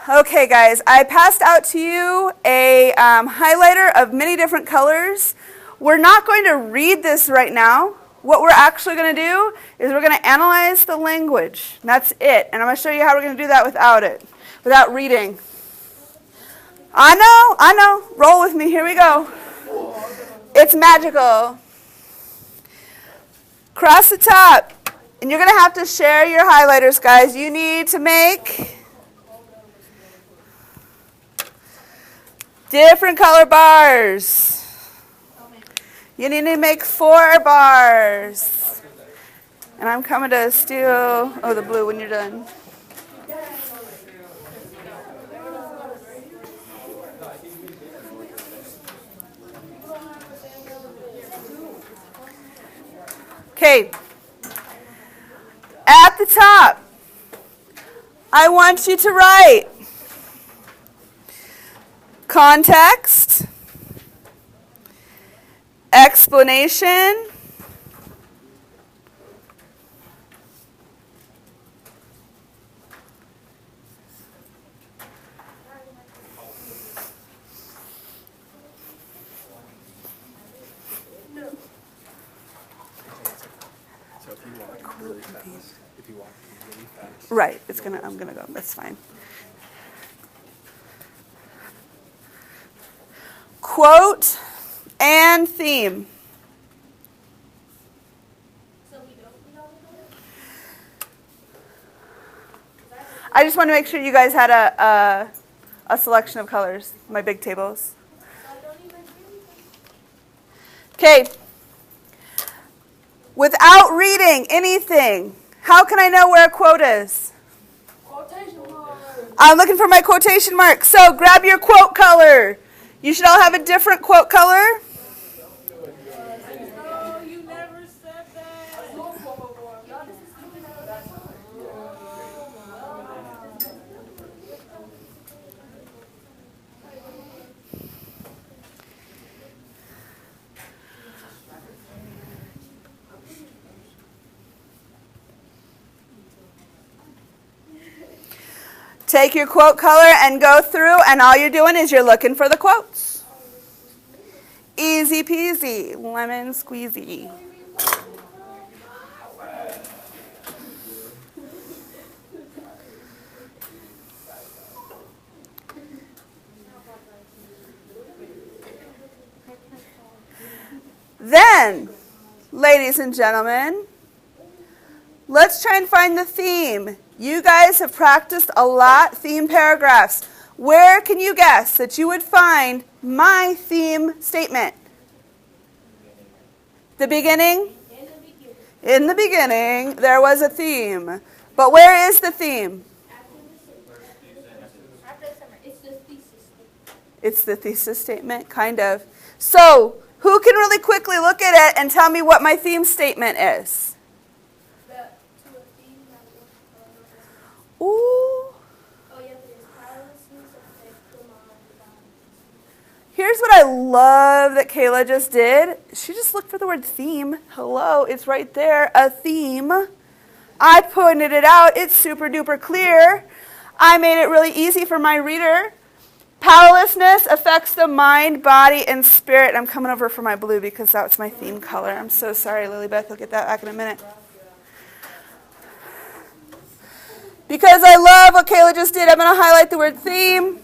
Okay, guys, I passed out to you a highlighter of many different colors. We're not going to read this right now. What we're actually going to do is we're going to analyze the language. That's it. And I'm going to show you how we're going to do that without reading. I know. Roll with me. Here we go. It's magical. Across the top. And you're going to have to share your highlighters, guys. You need to make different color bars. You need to make 4 bars. And I'm coming to steal, the blue when you're done. Okay. At the top, I want you to write context, explanation, right, I'm gonna go, that's fine. Quote and theme. I just want to make sure you guys had a selection of colors, my big tables. Okay. Without reading anything, how can I know where a quote is? Quotation mark. I'm looking for my quotation mark. So grab your quote color. You should all have a different quote color. No, you never said that. Take your quote color and go through, and all you're doing is you're looking for the quotes. Easy peasy, lemon squeezy. Then, ladies and gentlemen, let's try and find the theme. You guys have practiced a lot theme paragraphs. Where can you guess that you would find my theme statement? The beginning? In the beginning, there was a theme. But where is the theme? It's the thesis statement, kind of. So, who can really quickly look at it and tell me what my theme statement is? Ooh. Here's what I love that Kayla just did. She just looked for the word theme. Hello, it's right there, a theme. I pointed it out. It's super duper clear. I made it really easy for my reader. Powerlessness affects the mind, body, and spirit. I'm coming over for my blue because that's my theme color. I'm so sorry, Lilybeth. I'll get that back in a minute. Because I love what Kayla just did, I'm going to highlight the word theme.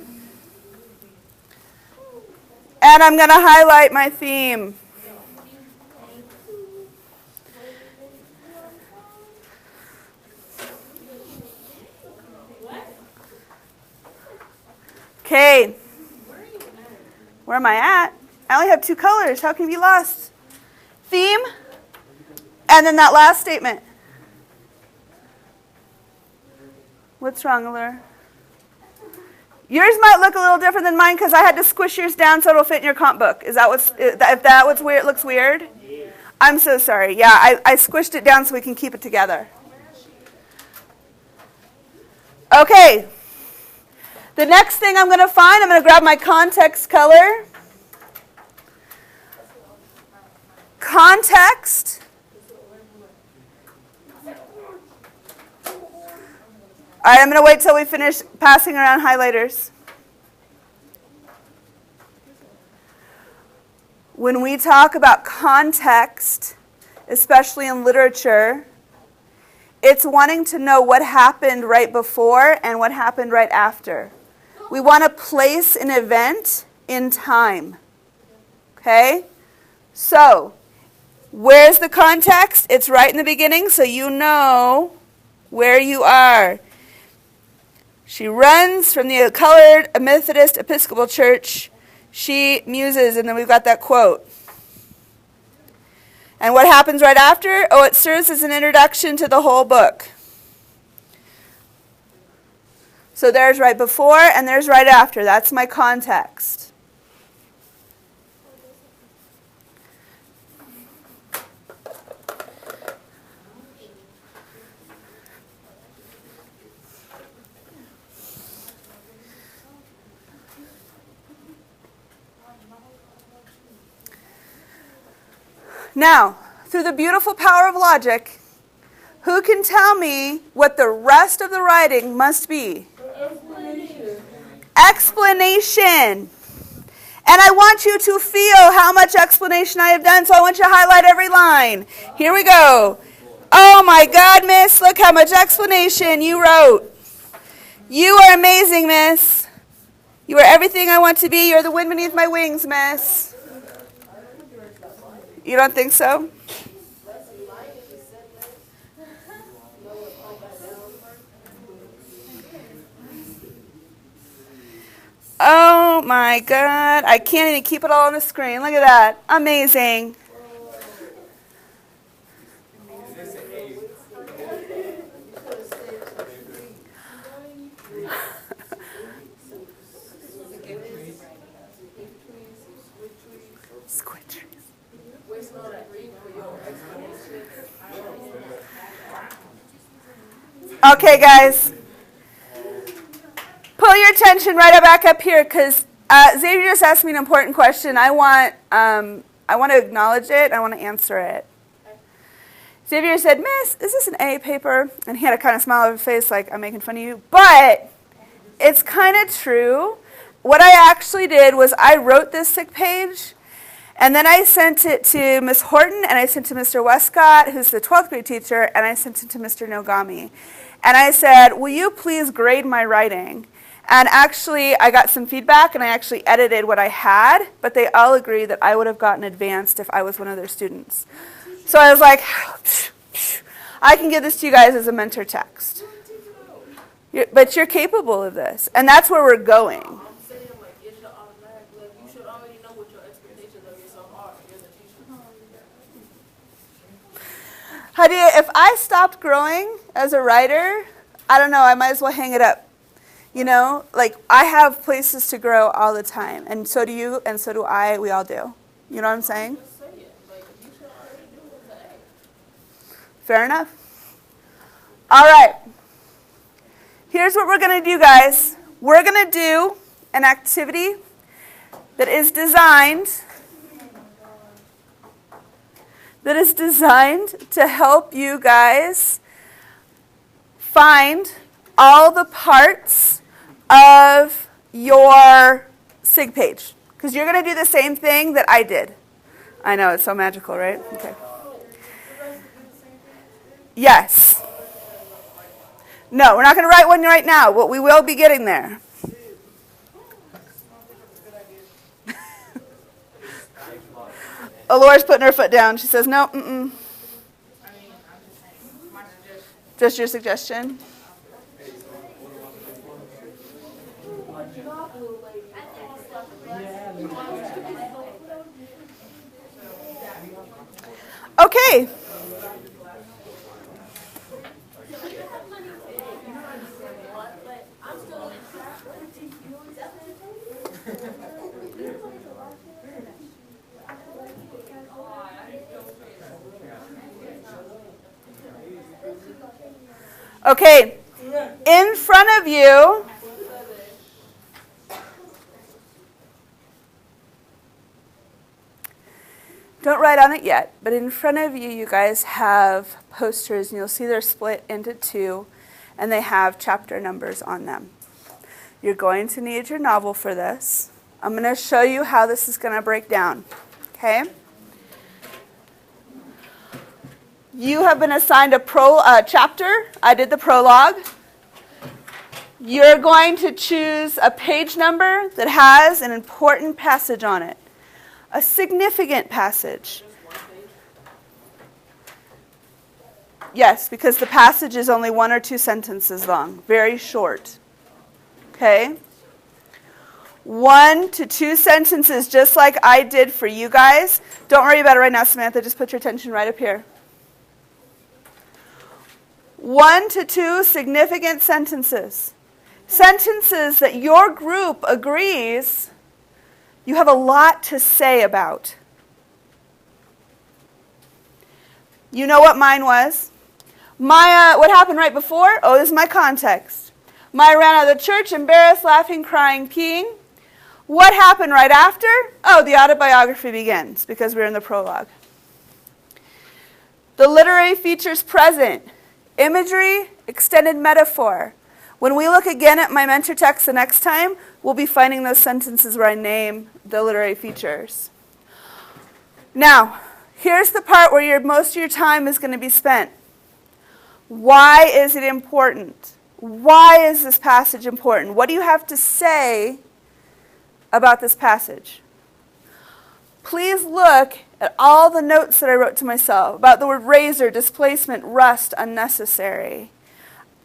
And I'm going to highlight my theme. Okay. Where am I at? I only have 2 colors. How can you be lost? Theme. And then that last statement. What's wrong, Allure? Yours might look a little different than mine because I had to squish yours down so it'll fit in your comp book. Is that if that what's weird? Looks weird? Yeah. I'm so sorry. Yeah, I squished it down so we can keep it together. Okay. The next thing I'm going to find, I'm going to grab my context color. Context All right, I'm going to wait till we finish passing around highlighters. When we talk about context, especially in literature, it's wanting to know what happened right before and what happened right after. We want to place an event in time. Okay? So, where's the context? It's right in the beginning, so you know where you are. She runs from the colored Methodist Episcopal Church. She muses, and then we've got that quote. And what happens right after? Oh, it serves as an introduction to the whole book. So there's right before and there's right after. That's my context. Now, through the beautiful power of logic, who can tell me what the rest of the writing must be? Explanation. And I want you to feel how much explanation I have done, so I want you to highlight every line. Here we go. Oh my God, miss, look how much explanation you wrote. You are amazing, miss. You are everything I want to be. You're the wind beneath my wings, miss. You don't think so? Oh my God, I can't even keep it all on the screen. Look at that. Amazing. Okay, guys. Pull your attention right back up here, because Xavier just asked me an important question. I want to acknowledge it. I want to answer it. Xavier said, "Miss, is this an A paper?" And he had a kind of smile on his face like, "I'm making fun of you." But it's kind of true. What I actually did was I wrote this sick page, and then I sent it to Miss Horton, and I sent it to Mr. Westcott, who's the 12th grade teacher, and I sent it to Mr. Nogami. And I said, "Will you please grade my writing?" And actually, I got some feedback, and I actually edited what I had, but they all agreed that I would have gotten advanced if I was one of their students. So I was like, I can give this to you guys as a mentor text. But you're capable of this, and that's where we're going. I'm saying, like, it's the automatic, like, you should already know what your expectations of yourself are. You're the teacher. Hadia, if I stopped growing as a writer, I don't know, I might as well hang it up. You know, like, I have places to grow all the time, and so do you, and so do I, we all do. You know what I'm saying? Just say it. Like, you should already do it to A. Fair enough. All right. Here's what we're going to do, guys. We're going to do an activity that is designed to help you guys find all the parts of your SIG page. Because you're going to do the same thing that I did. I know, it's so magical, right? Okay. Yes. No, we're not going to write one right now, but we will be getting there. Alora's putting her foot down. She says, no, Just your suggestion? Okay. Okay, in front of you, don't write on it yet, but in front of you, you guys have posters, and you'll see they're split into two. and they have chapter numbers on them. You're going to need your novel for this. I'm going to show you how this is going to break down. Okay? You have been assigned a chapter. I did the prologue. You're going to choose a page number that has an important passage on it, a significant passage. Yes, because the passage is only 1 or 2 sentences long, very short. Okay? 1 to 2 sentences, just like I did for you guys. Don't worry about it right now, Samantha. Just put your attention right up here. 1 to 2 significant sentences. Sentences that your group agrees you have a lot to say about. You know what mine was? What happened right before? Oh, this is my context. Maya ran out of the church, embarrassed, laughing, crying, peeing. What happened right after? Oh, the autobiography begins, because we're in the prologue. The literary features present. Imagery, extended metaphor. When we look again at my mentor text the next time, we'll be finding those sentences where I name the literary features. Now, here's the part where most of your time is going to be spent. Why is it important? Why is this passage important? What do you have to say about this passage? Please look at all the notes that I wrote to myself about the word razor, displacement, rust, unnecessary.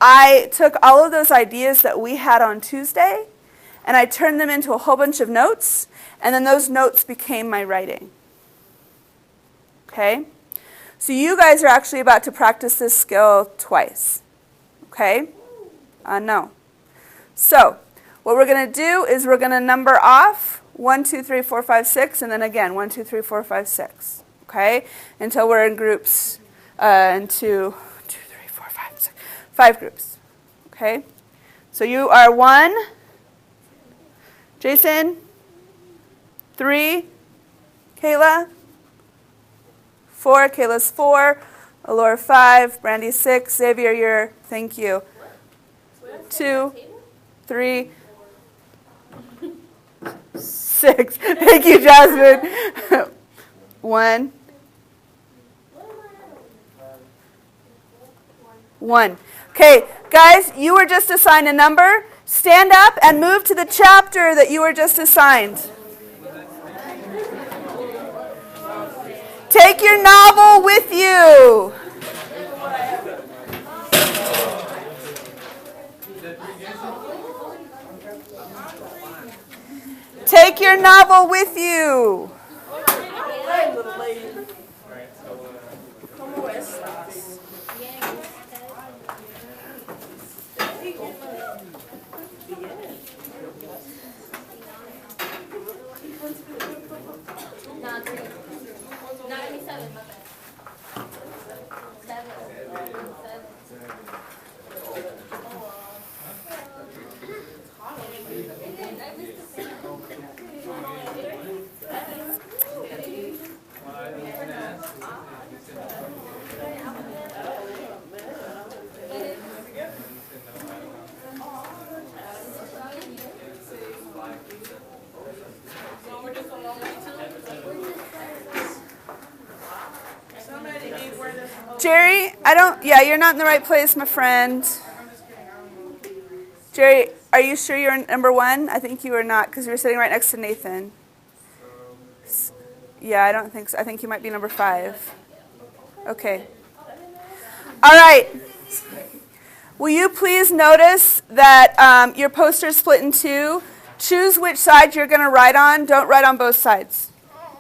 I took all of those ideas that we had on Tuesday and I turned them into a whole bunch of notes, and then those notes became my writing. Okay? So you guys are actually about to practice this skill twice. Okay? No. So what we're going to do is we're going to number off 1, 2, 3, 4, 5, 6, and then again 1, 2, 3, 4, 5, 6. Okay? Until we're in groups and 2, 3, 4, 5, 6. 5 groups. Okay? So you are 1. Jason? 3. Kayla? 4. Kayla's 4. Alora 5. Brandy 6. Xavier, you're, thank you. 2. 3. 6. Thank you, Jasmine. 1. 1. Okay, guys, you were just assigned a number. Stand up and move to the chapter that you were just assigned. Take your novel with you. Take your novel with you. Jerry, you're not in the right place, my friend. Jerry, are you sure you're in number 1? I think you are not, because you were sitting right next to Nathan. Yeah, I don't think so. I think you might be number 5. Okay. All right. Will you please notice that your poster is split in 2? Choose which side you're going to write on. Don't write on both sides.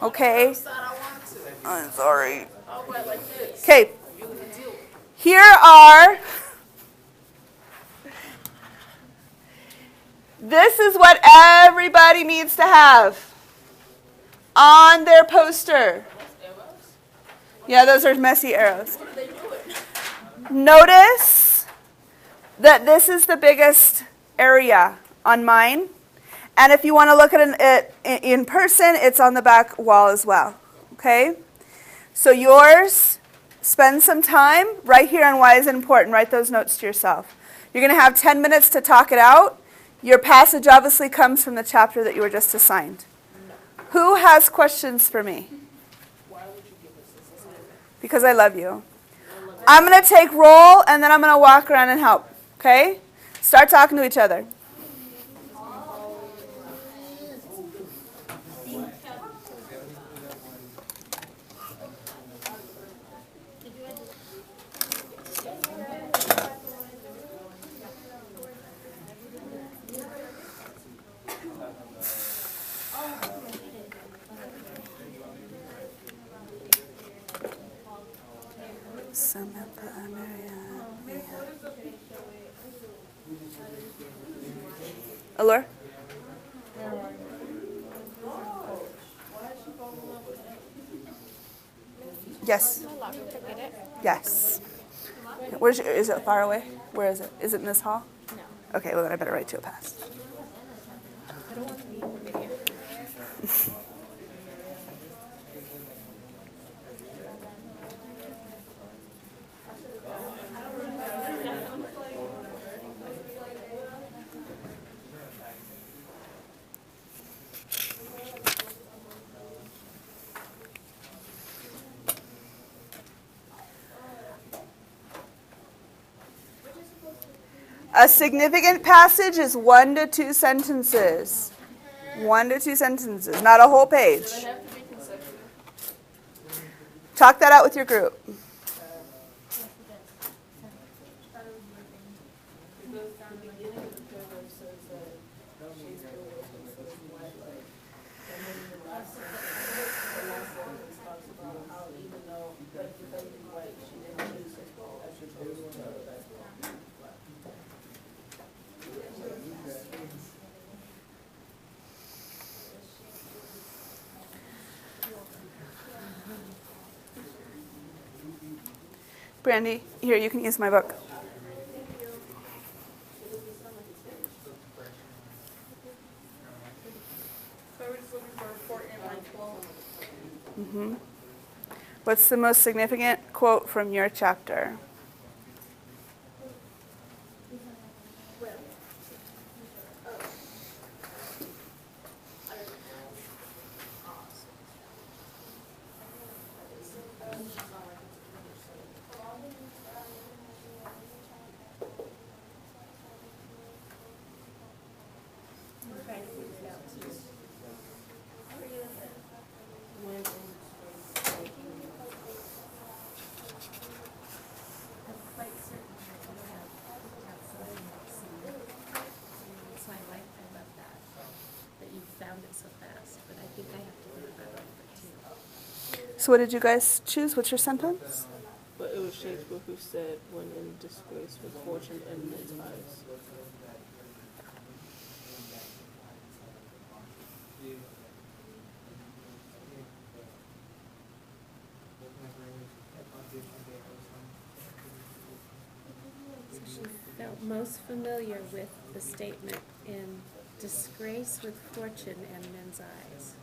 Okay? I'm sorry. Okay. Here are, this is what everybody needs to have on their poster. Yeah, those are messy arrows. Notice that this is the biggest area on mine. And if you want to look at it in person, it's on the back wall as well. Okay? So yours, spend some time right here on why is it important. Write those notes to yourself. You're going to have 10 minutes to talk it out. Your passage obviously comes from the chapter that you were just assigned. Who has questions for me? Why would you give us this assignment? Because I love you. I'm going to take roll, and then I'm going to walk around and help. Okay? Start talking to each other. Samantha, Marianne, Allure? Yes. Yes. Is it far away? Where is it? Is it in this hall? No. Okay, well then I better write you a pass. I don't want to be in the video. A significant passage is 1 to 2 sentences. 1 to 2 sentences, not a whole page. Does it have to be consecutive? Talk that out with your group. Because the beginning of the paragraph says that Shakespeare was his white light. And then the last sentence talks about how even though like because he's white, she didn't choose his role. She chose one of the best role. Brandy, here, you can use my book. So we're just looking for a report in line 12. What's the most significant quote from your chapter? So I love that you found it so fast, but I think I have to learn about it too. So what did you guys choose? What's your sentence? But it was Shakespeare who said, when in disgrace with fortune and men's eyes. So she felt most familiar with the statement in disgrace with fortune and men's eyes.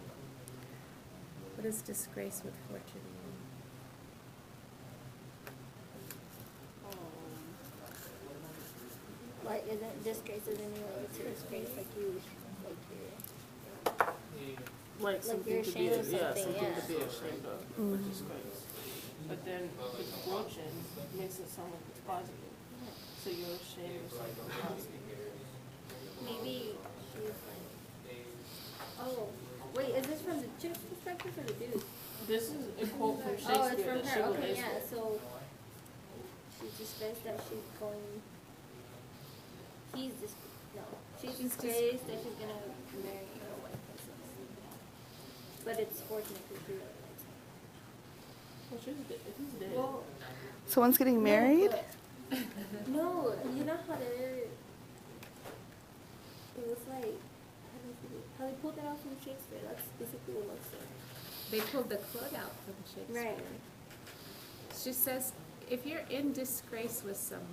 What does disgrace with fortune mean? Like, isn't disgrace isn't related to disgrace? Like you, Like something you're to be, ashamed of yeah, something, something yeah. to be ashamed of, or disgrace. But then the fortune makes it sound like it's positive. So you're ashamed of something positive. maybe she was like, oh, wait, is this from the chick's perspective or the dude? This is a quote from Oh, it's Shakespeare from that she her. Okay, relates yeah. with. So she's disgraced that she's going. He's just no. She's disgraced that she's gonna marry a white person. But it's fortunate because she really likes him. Well, he's dead. Well, Someone's getting married? no, you know how they it was like how they pulled that out from Shakespeare. That's basically what it said. They pulled the quote out from Shakespeare. Right. She says, if you're in disgrace with someone,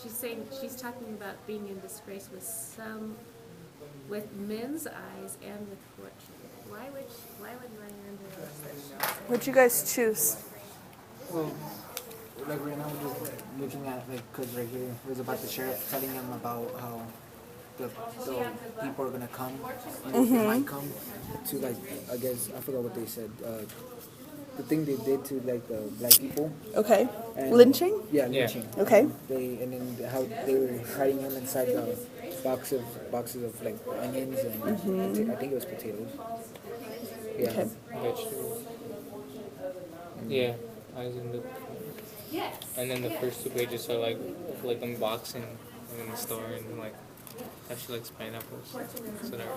she's talking about being in disgrace with men's eyes and with fortune. Why would Marianne realize that? What'd you guys choose? like right now we're just looking at like because right here it was about the sheriff telling him about how the people are gonna come, they might come to like I guess I forgot what they said. The thing they did to like the black people. Okay. And Lynching? Yeah, lynching. Okay. And then how they were hiding him inside the boxes of like onions and I think it was potatoes. Yeah. Okay. Vegetables. Yeah, I was in the. And then the first 2 pages are like unboxing in the store and like how she likes pineapples. So there.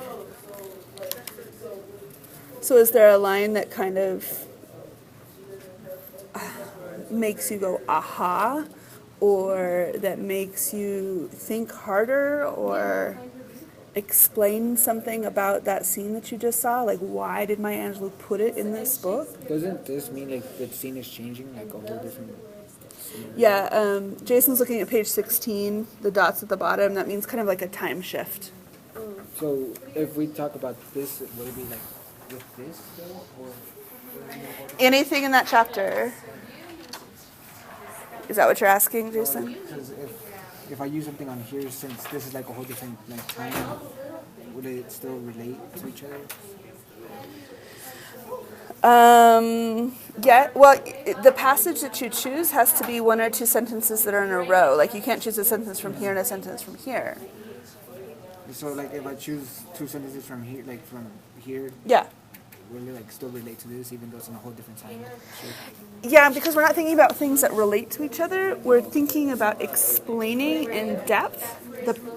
So is there a line that kind of makes you go aha, or that makes you think harder, or explain something about that scene that you just saw? Like, why did Maya Angelou put it in this book? Doesn't this mean like the scene is changing, like a whole different scene? Yeah, Jason's looking at page 16, the dots at the bottom. That means kind of like a time shift. So if we talk about this, would it be like with this though, or Anything in that chapter? Is that what you're asking, Jason? because if I use something on here, since this is like a whole different like time, would it still relate to each other? Yeah, well, the passage that you choose has to be 1 or 2 sentences that are in a row. Like, you can't choose a sentence from here and a sentence from here. So like if I choose 2 sentences from here, like from here, Yeah. will it like still relate to this even though it's in a whole different time? Sure. Yeah, because we're not thinking about things that relate to each other. We're thinking about explaining in depth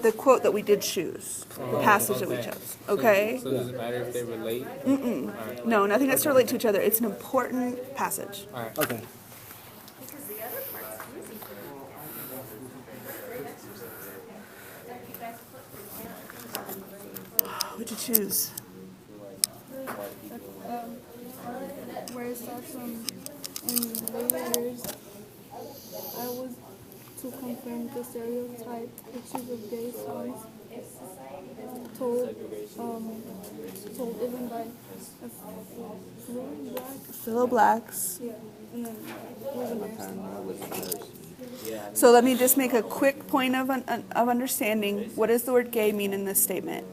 the quote that we did choose, the passage that we chose. Okay? So does it matter if they relate? No, nothing has to relate to each other. It's an important passage. Alright. Okay. What'd you choose? Where it starts from in later years, I was to confirm the stereotype pictures of gay songs told even by a fluent black. Philo Blacks. Yeah, and then it was embarrassing. So let me just make a quick point of understanding. What does the word gay mean in this statement?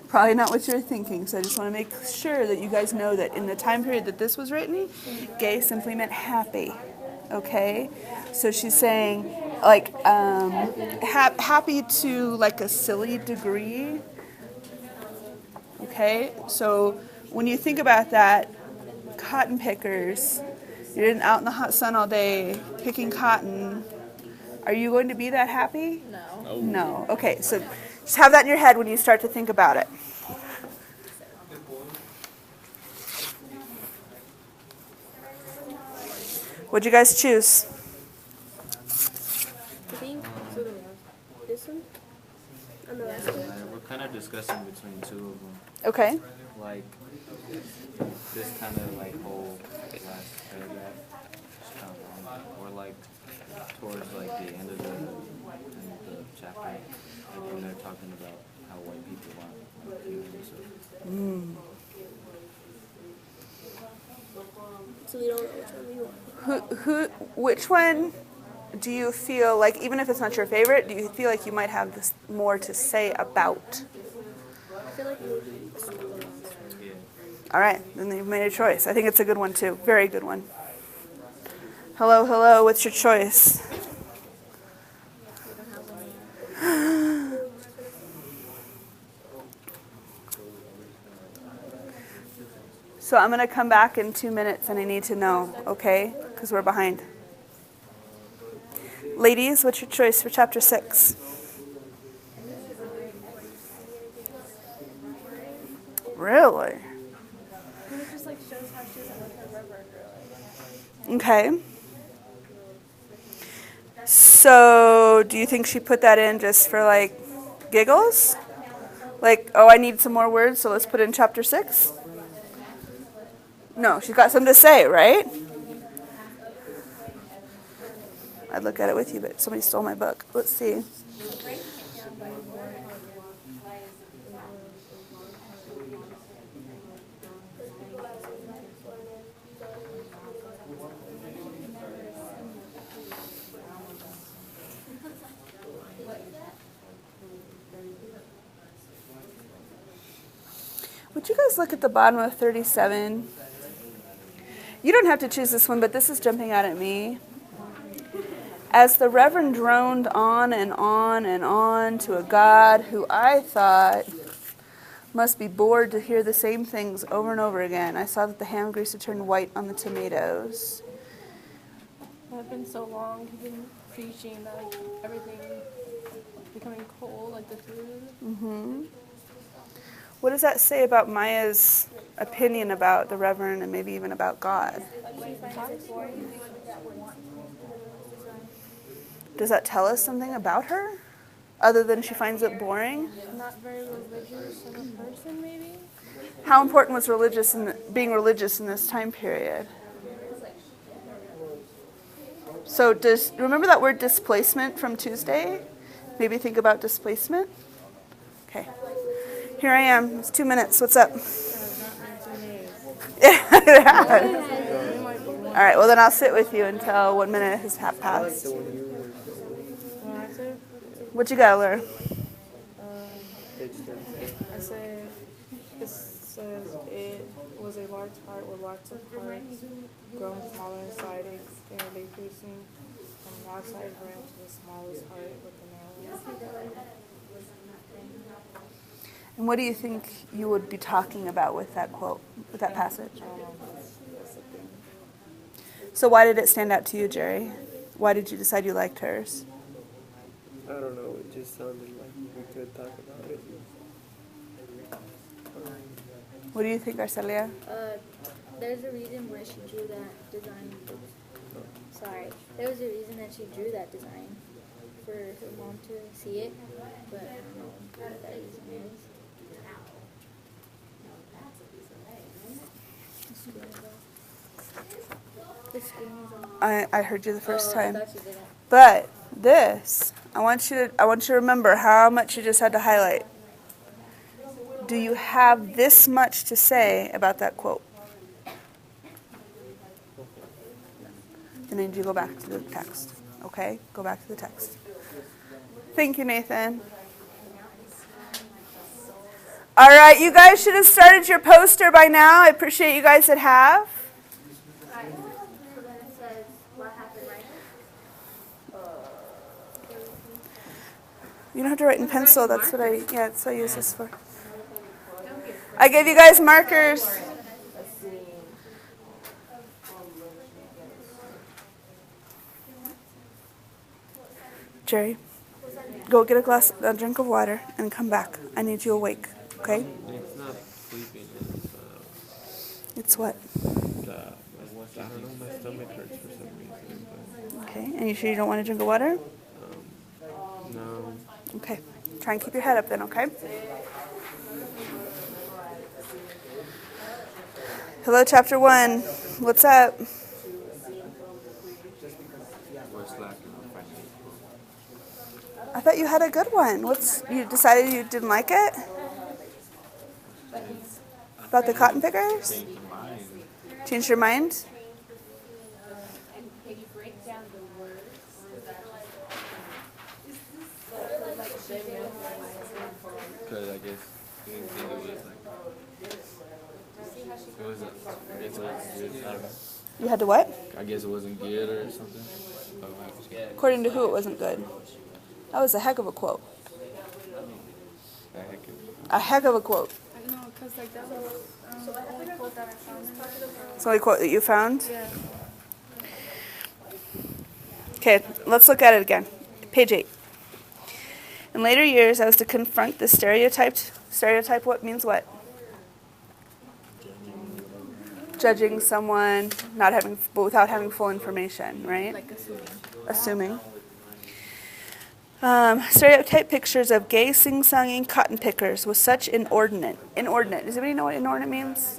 Probably not what you're thinking, so I just want to make sure that you guys know that in the time period that this was written, gay simply meant happy, okay? So she's saying, like, happy to, like, a silly degree, okay? So when you think about that, cotton pickers, you're out in the hot sun all day picking cotton. Are you going to be that happy? No. No. Okay, so just have that in your head when you start to think about it. What'd you guys choose? I think this one and the last one. We're kind of discussing between 2 of them. Okay. Like, this kind of like whole last paragraph is kind of long. Or like towards like the end of the chapter, like when they're talking about how white people want like humans. So we don't know which one we want. Which one do you feel like, even if it's not your favorite, do you feel like you might have this more to say about? I feel like maybe this one. Yeah. All right, then you've made a choice. I think it's a good one too. Very good one. Hello, hello. What's your choice? So I'm going to come back in 2 minutes and I need to know, okay? Because we're behind. Ladies, what's your choice for chapter 6? Really? It just like shows how she doesn't look her Berberich really. Okay. So do you think she put that in just for like giggles? Like, oh, I need some more words, so let's put in chapter 6? No, she's got something to say, right? I'd look at it with you, but somebody stole my book. Let's see. guys look at the bottom of 37? You don't have to choose this one, but this is jumping out at me. As the Reverend droned on and on and on to a God who I thought must be bored to hear the same things over and over again, I saw that the ham grease had turned white on the tomatoes. It's been so long. He's been preaching that like everything becoming cold, like the food. What does that say about Maya's opinion about the Reverend and maybe even about God? Does that tell us something about her? Other than she finds it boring? Not very religious of a person, maybe. How important was being religious in this time period? So remember that word displacement from Tuesday? Maybe think about displacement? Okay. Here I am. It's 2 minutes. What's up? All right. Well, then I'll sit with you until 1 minute has passed. What you got, Laura? I say it says it was a large heart with lots of parts, growing smaller inside, extended increasing from the outside rim to the smallest heart with the narrow. And what do you think you would be talking about with that quote, with that passage? That's the thing. So why did it stand out to you, Jerry? Why did you decide you liked hers? I don't know, it just sounded like we could talk about it. What do you think, Arcelia? There's a reason why she drew that design. Sorry. There was a reason that she drew that design for her mom to see it, but I don't know what that reason is. The screen is on. I heard you the first I time. thought you didn't. But this, I want you to remember how much you just had to highlight. Do you have this much to say about that quote? Then I need you to go back to the text. Okay? Go back to the text. Thank you, Nathan. All right, you guys should have started your poster by now. I appreciate you guys that have. You don't have to write in pencil. That's what I use this for. I gave you guys markers. Jerry, go get a drink of water and come back. I need you awake, okay? It's not sleeping, It's what? I don't know, my stomach hurts for some reason, but, Okay, and you sure you don't want to drink of water? no. Okay, try and keep your head up then, okay? Hello, chapter 1. What's up? We're slacking on Friday. I thought you had a good one. You decided you didn't like it? About the cotton pickers? Changed your mind. Changed your mind? Because I guess you didn't think it was like. I guess it wasn't good. I don't know. You had to what? I guess it wasn't good or something. Oh, According to who, it wasn't good. That was a heck of a quote. the heck is it? A heck of a quote. I know, because like that was the only quote that I found. It's the only quote that you found? Yeah. Okay, let's look at it again. Page 8. In later years, I was to confront the stereotype what means what? Judging someone without having full information, right? Like Assuming. Stereotype pictures of gay sing-songing cotton pickers was such inordinate. Inordinate. Does anybody know what inordinate means?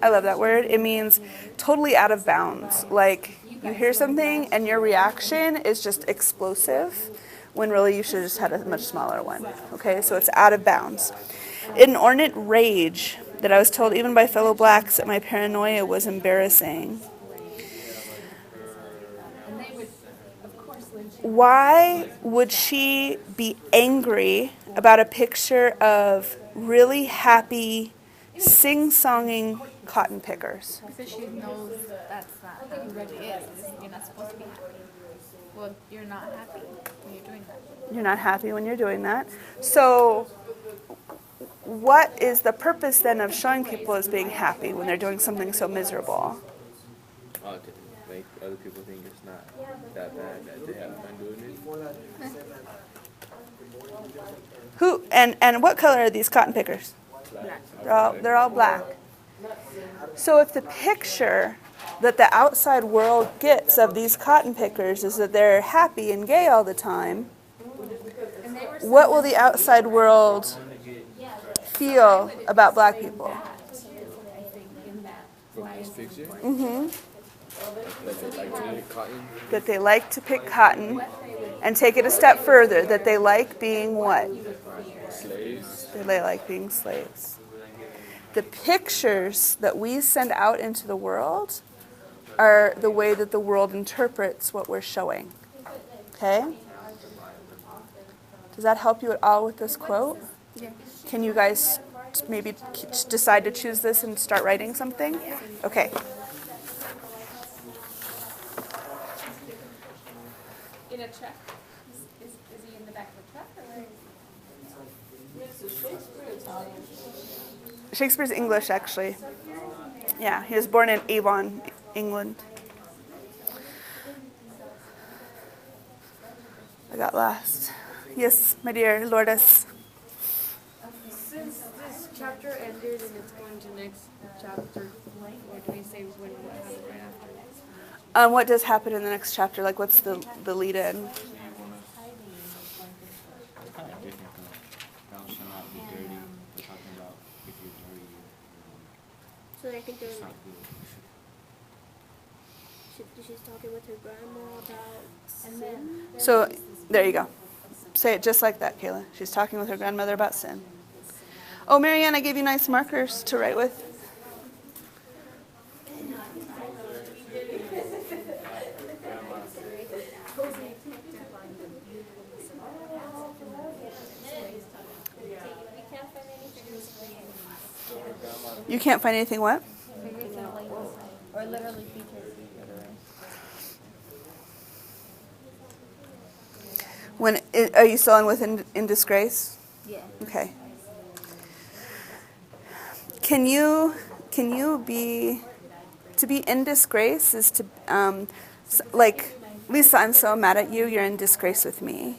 I love that word. It means totally out of bounds. Like you hear something and your reaction is just explosive, when really you should have just had a much smaller one. Okay, so it's out of bounds. Inordinate rage that I was told even by fellow blacks that my paranoia was embarrassing. Why would she be angry about a picture of really happy sing-songing cotton pickers. Because she knows that's not how it really is. You're not supposed to be happy. Well, you're not happy when you're doing that. You're not happy when you're doing that. So what is the purpose then of showing people as being happy when they're doing something so miserable? To make other people think it's not that bad that they have fun doing it. Who and what color are these cotton pickers? They're all black. So if the picture that the outside world gets of these cotton pickers is that they're happy and gay all the time, what will the outside world feel about black people? From this picture, Mm-hmm. that they like to eat cotton. That they like to pick cotton, and take it a step further, that they like being what? Slaves. They like being slaves. The pictures that we send out into the world are the way that the world interprets what we're showing. Okay? Does that help you at all with this quote? Yeah. Can you guys maybe decide to choose this and start writing something? Okay. In a truck? Is he in the back of a truck or where is he? Shakespeare's English, actually. Yeah, he was born in Avon, England. I got lost. Yes, my dear Lourdes. Since this chapter ended and it's going to next chapter, or do we say when what happened right after? What does happen in the next chapter? Like, what's the lead in? It's kind of different though. Thou shalt not be dirty. We're talking about if you're dirty, So I think it's they're not good. she's talking with her grandma about sin. So, there you go. Say it just like that, Kayla. She's talking with her grandmother about sin. Oh, Marianne, I gave you nice markers to write with. You can't find anything what? Or literally features. Are you still in disgrace? Yeah. Okay. Can you be, to be in disgrace is to, like, Lisa, I'm so mad at you, you're in disgrace with me.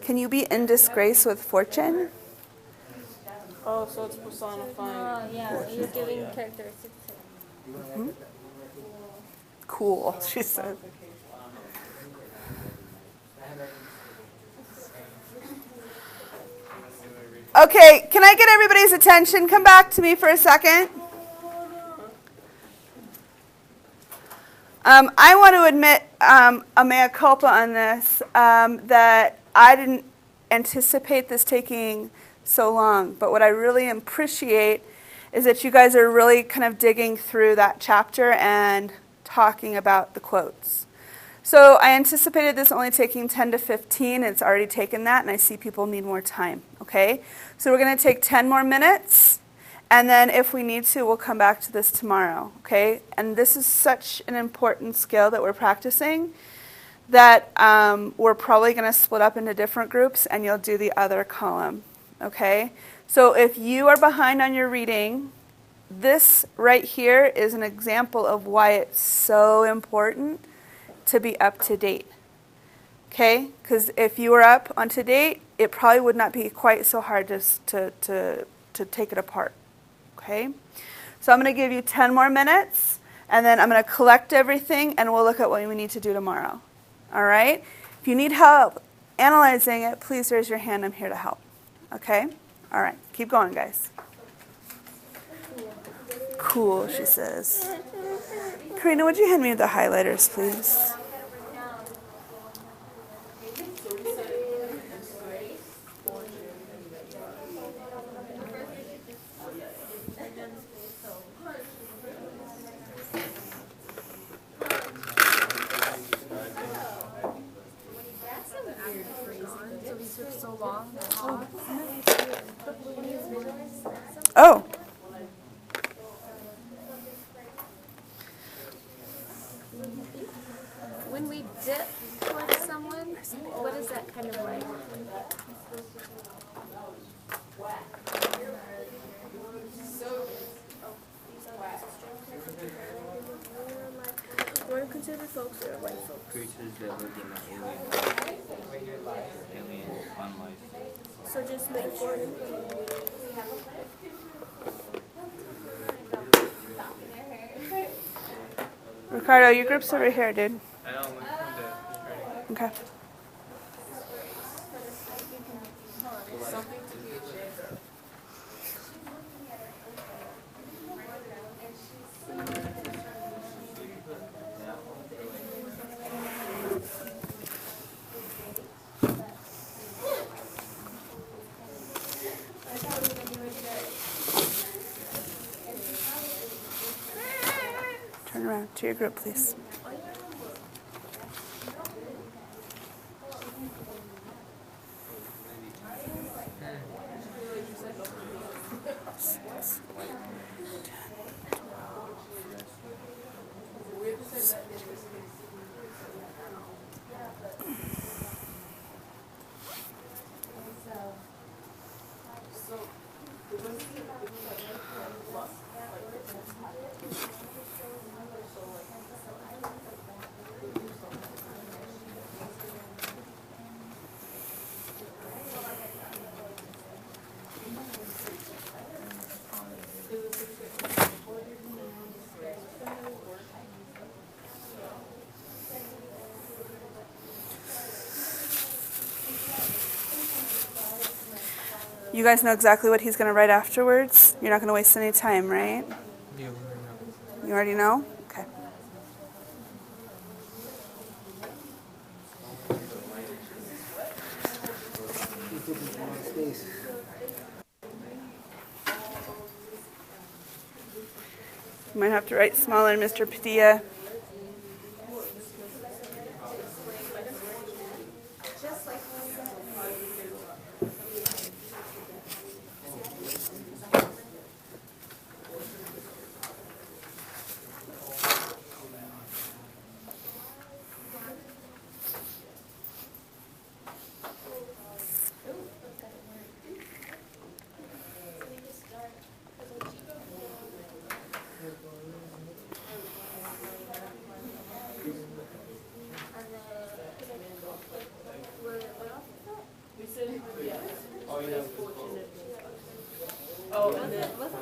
Can you be in disgrace with fortune? Oh, so it's personifying. Oh, yeah, you're giving characteristics to it. Mm-hmm. Cool, she said. Okay, can I get everybody's attention? Come back to me for a second. I want to admit a mea culpa on this, that I didn't anticipate this taking so long. But what I really appreciate is that you guys are really kind of digging through that chapter and talking about the quotes. So I anticipated this only taking 10 to 15. It's already taken that, and I see people need more time, okay? So we're going to take 10 more minutes, and then if we need to, we'll come back to this tomorrow, okay? And this is such an important skill that we're practicing that we're probably going to split up into different groups, and you'll do the other column, okay? So if you are behind on your reading, this right here is an example of why it's so important to be up to date, okay? Because if you were up on to date, it probably would not be quite so hard to take it apart, okay? So I'm going to give you 10 more minutes, and then I'm going to collect everything, and we'll look at what we need to do tomorrow, all right? If you need help analyzing it, please raise your hand. I'm here to help, okay? All right, keep going, guys. Cool, she says. Karina, would you hand me the highlighters, please? Oh, when we dip towards someone, what is that kind of like? We're considered folks that are white folks. Creatures that live in an alien fun life. So just metaphorically. Ricardo, your group's over here, dude. I know, I'm looking for the Okay. Turn around to your group, please. You guys know exactly what he's going to write afterwards? You're not going to waste any time, right? Yeah, You already know? Okay. You might have to write smaller, Mr. Padilla. Oh, and then most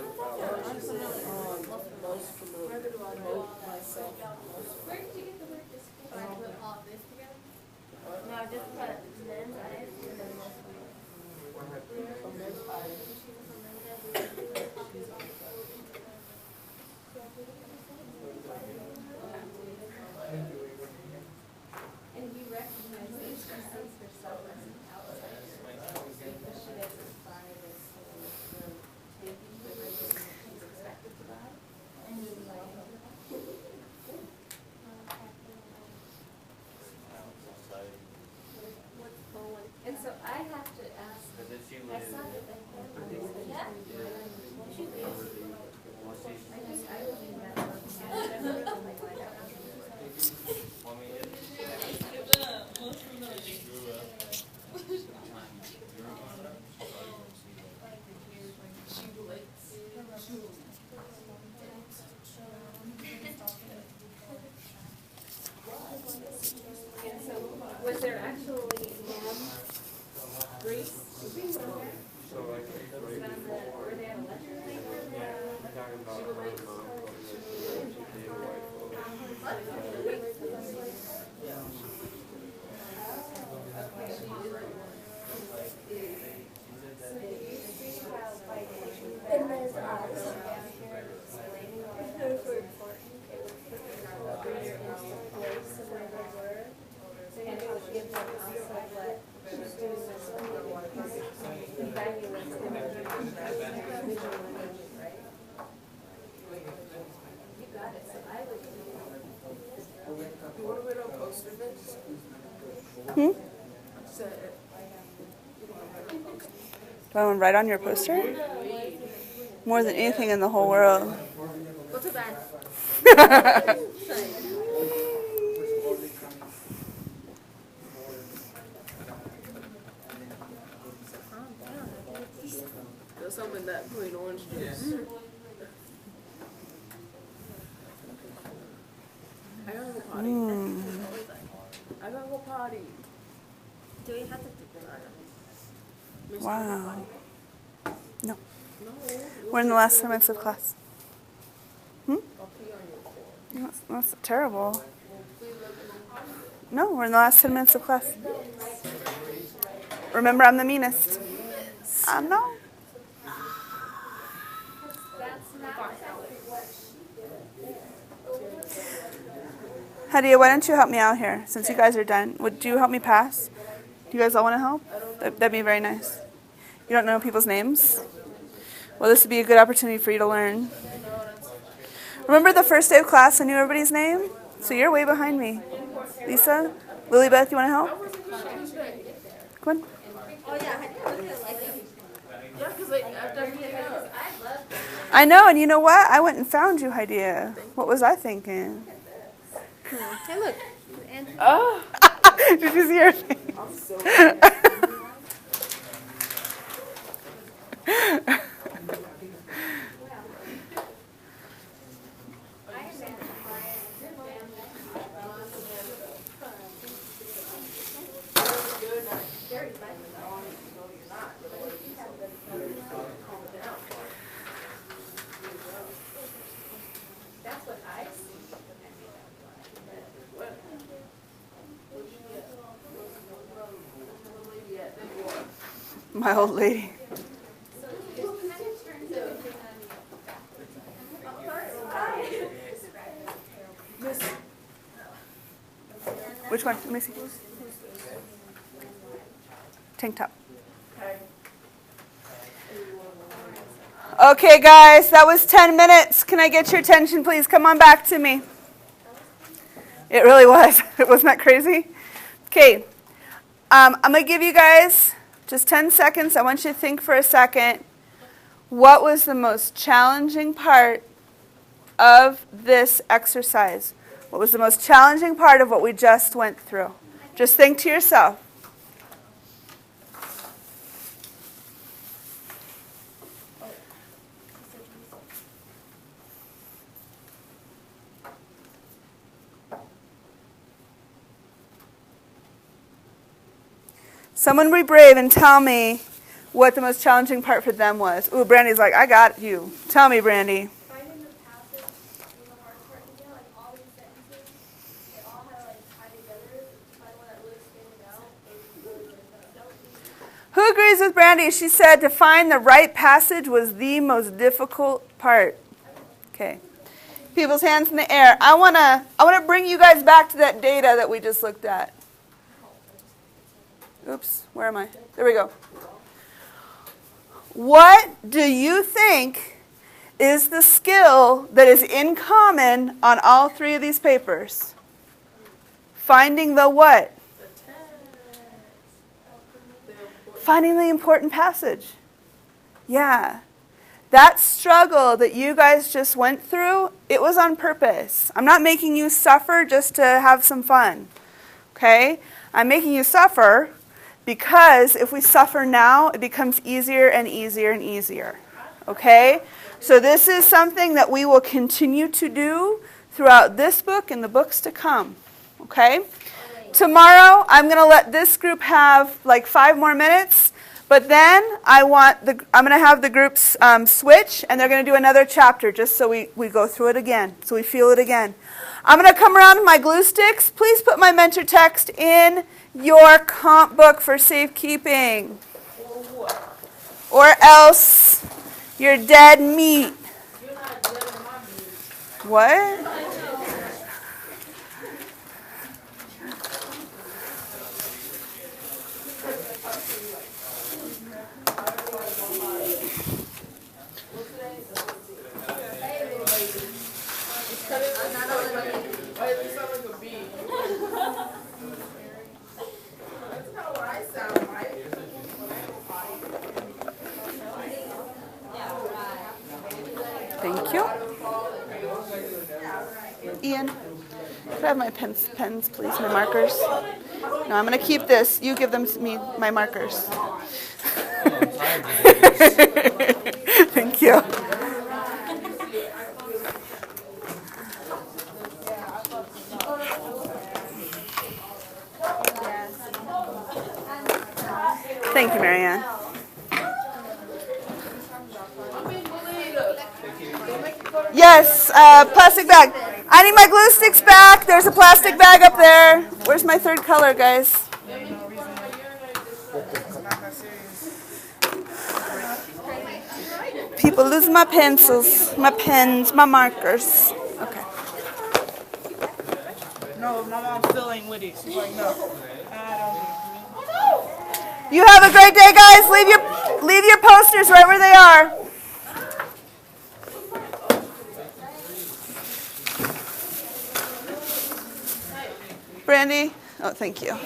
myself. Where did you get the word describe? Put all this together? No, I just put men's eyes and then most and you recognize that she sees herself as an outsider. Because she doesn't find this taking the regulation she's expected to buy. And he's like, and so I have to ask, I saw that the handle was I don't even know. And so, was there actually Greece? So like, Were they on a lecture thing? talking about her mom, she white folks. And there's eyes. And it would give them also what she's doing this evaluates them visual image, right? You got it, so I would. You want to write on poster this? Do I want to write on your poster? More than anything in the whole world. Go to bed. some in that plain orange juice. I gotta go potty. I gotta go potty. Do we have to do Wow. No. No. We're in the last 10 minutes of class. I'll pee on your floor. That's terrible. No, we're in the last 10 minutes of class. Remember, I'm the meanest. I know. Hadia, why don't you help me out here since you guys are done? Would you help me pass? Do you guys all want to help? That'd be very nice. You don't know people's names? Well, this would be a good opportunity for you to learn. Remember the first day of class, I knew everybody's name? So you're way behind me. Lisa? Lilybeth, you want to help? Come on. Yeah, because after I came out. I know, and you know what? I went and found you, Hadia. What was I thinking? Hey, look. Oh. Did you see her face? I'm so My old lady. Which one? Let me see. Tank top. Okay, guys, that was 10 minutes. Can I get your attention, please? Come on back to me. It really was. Wasn't that crazy? Okay. I'm going to give you guys just 10 seconds. I want you to think for a second. What was the most challenging part of this exercise? What was the most challenging part of what we just went through? Just think to yourself. Someone be brave and tell me what the most challenging part for them was. Ooh, Brandy's like, I got you. Tell me, Brandy. Finding the passage was the hard part to get, like all these sentences, they all had to like tie together to find one that really standing out. It was really tough. Who agrees with Brandy? She said to find the right passage was the most difficult part. Okay. People's hands in the air. I wanna bring you guys back to that data that we just looked at. Oops, where am I? There we go. What do you think is the skill that is in common on all three of these papers? Finding the what? Finding the important passage. Yeah. That struggle that you guys just went through, it was on purpose. I'm not making you suffer just to have some fun. Okay? I'm making you suffer because if we suffer now, it becomes easier and easier and easier. Okay? So this is something that we will continue to do throughout this book and the books to come. Okay? Tomorrow, I'm going to let this group have like 5 more minutes, but then I'm going to have the groups switch, and they're going to do another chapter just so we go through it again, so we feel it again. I'm going to come around with my glue sticks. Please put my mentor text in your comp book for safekeeping. Or else you're dead meat. What? Thank you. Ian, could I have my pens, please, my markers? No, I'm going to keep this. You give them me my markers. you. Thank you, Marianne. Yes, plastic bag. I need my glue sticks back. There's a plastic bag up there. Where's my third color, guys? People lose my pencils, my pens, my markers. Okay. No, my mom's still ain't with it. She's like, no. You have a great day, guys. Leave your posters right where they are. Brandy? Oh, thank you.